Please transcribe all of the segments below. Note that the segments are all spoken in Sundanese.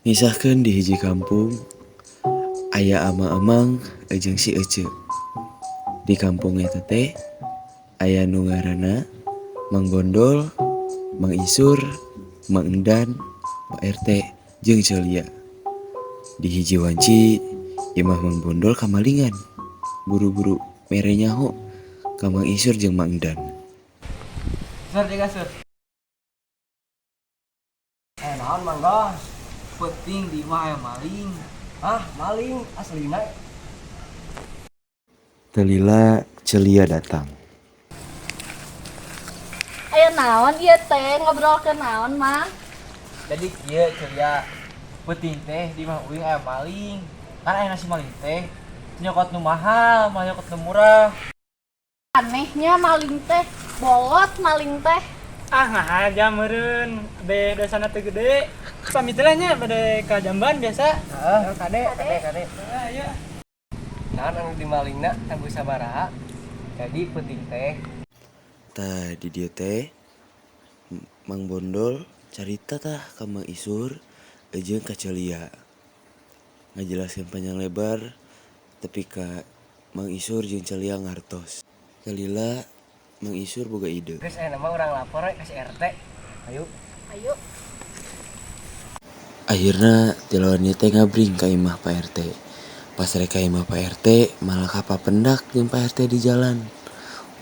Ngisahkeun di hiji kampung aya amang-amang jeung si Ece. Di kampung eta teh aya nu ngaranna Mang Bondol, Mang Isur, Mang Endan, Pak RT jeung Celia. Di hiji wanci imah Mang Bondol kamalingan. Buru-buru mere nyaho ka Mang Isur jeung Mang Endan. Sur, jaga sur. Naon mangga? Penting di imah aya maling. Maling aslina. Telila Celia datang. Aya naon ieu teh ngobrol ke naon, Mang? Jadi kieu Celia. Penting teh di imah uing aya maling. Kan aya nasi maling teh. Nyokot nu mahal, malah nyokot nu murah. Anehnya maling teh, bolot maling teh. Nah aja meureun be dosana teu gede. Pamitelahnya bade ka jamban biasa. Kade. Aya. Naon anu dimalingna tangguh sabaraha. Jadi penting teh. Tah di dieu teh Mang Bondol carita tah ka Mang Isur jeung ka Celia. Ngajelaskeun panjang lebar tapi ka Mang Isur jeung Celia ngartos. Kalila Mang Isur boga ide. Geus aya nama urang lapor we ka si RT. Ayo. Akhirna tilawan ieu teh ngabring ka imah Pak RT. Pas rek ka imah Pak RT malah kapapendak jeung Pak RT di jalan.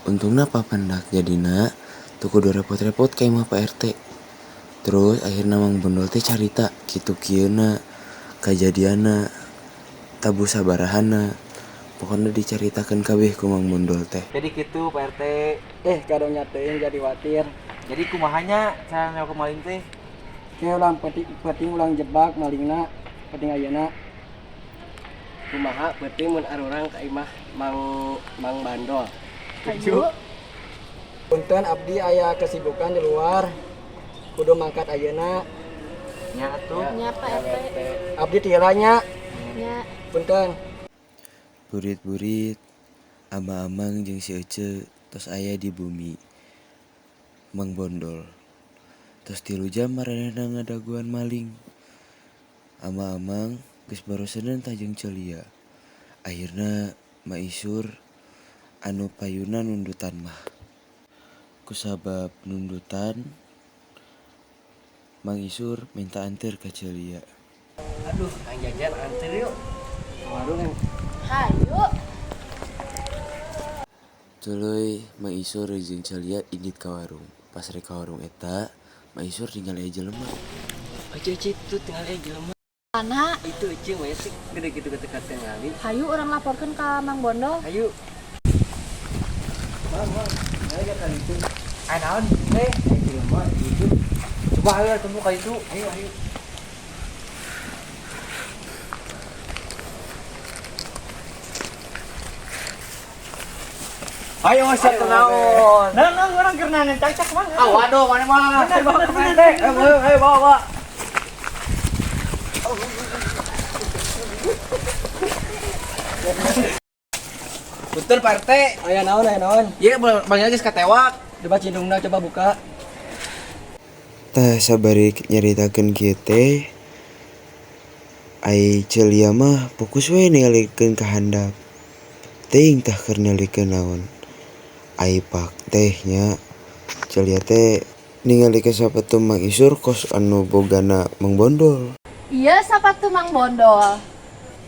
Untungna papendak jadina teu kudu repot-repot ka imah Pak RT. Terus akhirna Mang Bondol teh carita kitu kieuna kajadianna tabu sabarahanna. Pokoknya dicaritakeun kabeh ku Mang Bondol teh. Jadi kitu Pak RT. Kadonya teuing jadi watir. Jadi kumahanya cara nyokot maling teh? Kayak ulang penting ulang jebak malingna. Penting ayeuna. Kumaha penting mun arurang ka imah Mang Bandol. Ayo. Punten abdi aya kesibukan di luar. Kudu mangkat ayeuna. Nya atuh. Nya Pak RT. Abdi tilanya. Nya. Punten. Burit-burit amang-amang jeung si Ece tos aya di bumi Mang Bondol. Tos 3 jam maranehna ngadaguan maling. Amang-amang geus baroseun tah jeung Celia. Akhirna Mang Isur anu payuna nundutan mah. Kusabab nundutan Mang Isur minta anter ka Celia. Aduh, ang jajan anter yuk. Warung yang Hayu. Tuluy Mang Isur jeung Celia inggit ka warung. Pas rek ka warung eta, Mang Isur tinggal aya jelema. Aci itu tinggal aja jelema. Mana? Itu ecing we sih gede gitu ketika tinggali. Hayu orang laporkan ke Mang Bondol. Ayo. Bang. Ayo kali itu. Aya naon? Jelema itu. Coba ayo temu ka itu. Ayo. Ayo satu naon. Nah, orang keur nanya cacak mah. Waduh, mana mah? Bener. Ayo bawa. Betul Pak RT. Aya naon. Iya, banyak geus katewak. Coba cindungna coba buka. Tah sabari nyaritakeun kieu teh ai Celia mah fokus we ningalikeun ka handap. Teuing tah keur nalikeun naon. Ai pak teh nya Celia teh ningali ka sapatu Mang Isur kos anu bogana Mang Bondol. Iya sapatu Mang Bondol.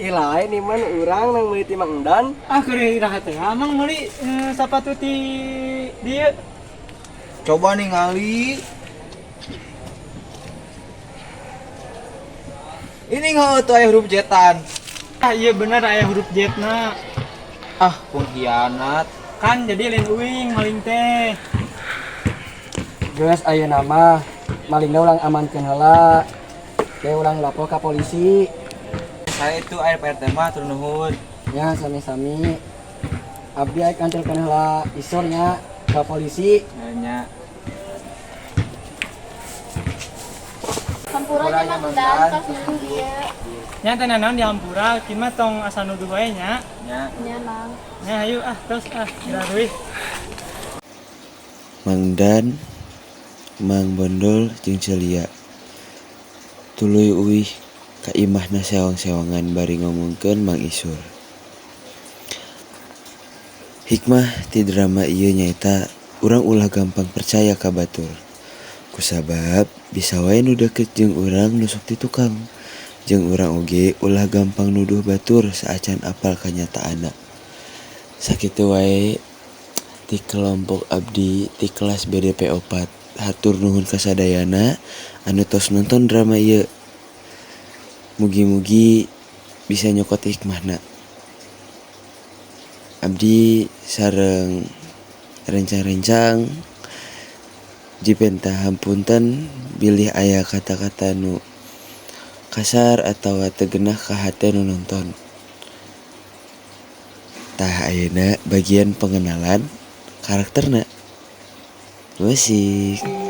Lain iman urang nang meuli ti Mang Endan. Keur iraha teh amang meuli sapatu ti dieu. Coba ningali. Ini nggak tuh aya huruf jetan. Iya bener aya huruf jetna. Pengkhianat. Kan jadi lain uing maling teh. Geus aya nama malingna ulang amankeun heula. Teh ulang lapor ka polisi. Saya itu air Pak RT mah turun nuhun. Ya sami-sami. Abdi aya kancelkeun heula isurnya ka polisi. Nya. Sampuranya Mang Endan tos nang dieu. Nya teh naon di Hampura, kieu mah tong asa nuduh wae nya. Nya. Nya Mang. Nya hayu terus graduy. Mang Dan, Mang Bondol jeung Celia tuluy uih kaimahna sewang-sewangan bari ngomongkeun Mang Isur. Hikmah ti drama ieu nyaeta urang ulah gampang percaya ka batur. Kusabab bisa wae nu deket jeung urang nusuk ti tukang. Jeung urang oge ulah gampang nuduh batur saacan apal kanyataanna. Sakitu wae ti kelompok abdi ti kelas BDP 4. Hatur nuhun kasadayana anu tos nonton drama ieu. Mugi-mugi bisa nyokot hikmahna. Abdi sareng rencang-rencang jipenta hampunten bilih aya kata-kata nu kasar atau tegenah ka hate nu nonton. Tah ayeuna bagian pengenalan karakterna. Musik.